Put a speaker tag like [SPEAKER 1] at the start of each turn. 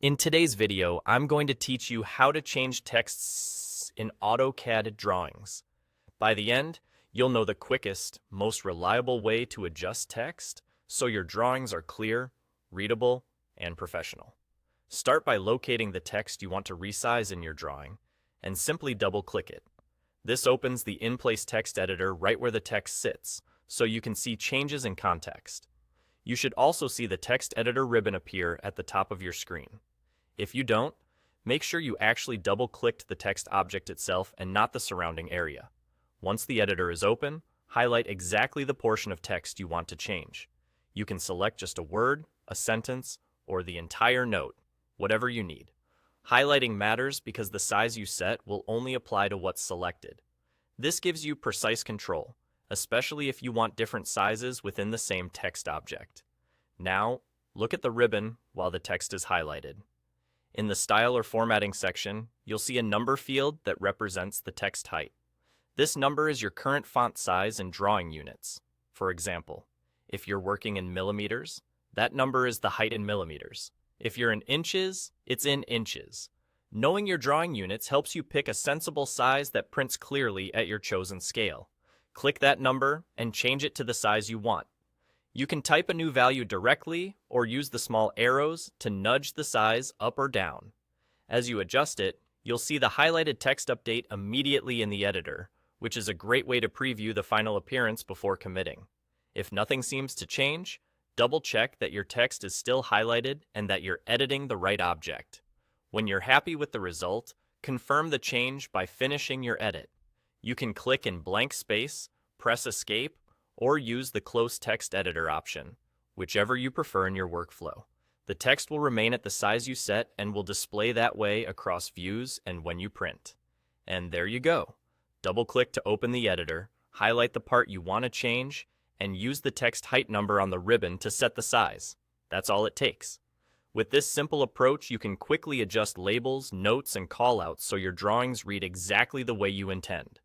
[SPEAKER 1] In today's video, I'm going to teach you how to change texts in AutoCAD drawings. By the end, you'll know the quickest, most reliable way to adjust text so your drawings are clear, readable, and professional. Start by locating the text you want to resize in your drawing and simply double-click it. This opens the in-place text editor right where the text sits, so you can see changes in context. You should also see the text editor ribbon appear at the top of your screen. If you don't, make sure you actually double-clicked the text object itself and not the surrounding area. Once the editor is open, highlight exactly the portion of text you want to change. You can select just a word, a sentence, or the entire note, whatever you need. Highlighting matters because the size you set will only apply to what's selected. This gives you precise control, especially if you want different sizes within the same text object. Now, look at the ribbon while the text is highlighted. In the Style or Formatting section, you'll see a number field that represents the text height. This number is your current font size in drawing units. For example, if you're working in millimeters, that number is the height in millimeters. If you're in inches, it's in inches. Knowing your drawing units helps you pick a sensible size that prints clearly at your chosen scale. Click that number and change it to the size you want. You can type a new value directly or use the small arrows to nudge the size up or down. As you adjust it, you'll see the highlighted text update immediately in the editor, which is a great way to preview the final appearance before committing. If nothing seems to change, double-check that your text is still highlighted and that you're editing the right object. When you're happy with the result, confirm the change by finishing your edit. You can click in blank space, press Escape, or use the Close Text Editor option, whichever you prefer in your workflow. The text will remain at the size you set and will display that way across views and when you print. And there you go. Double-click to open the editor, highlight the part you want to change, and use the text height number on the ribbon to set the size. That's all it takes. With this simple approach, you can quickly adjust labels, notes, and callouts so your drawings read exactly the way you intend.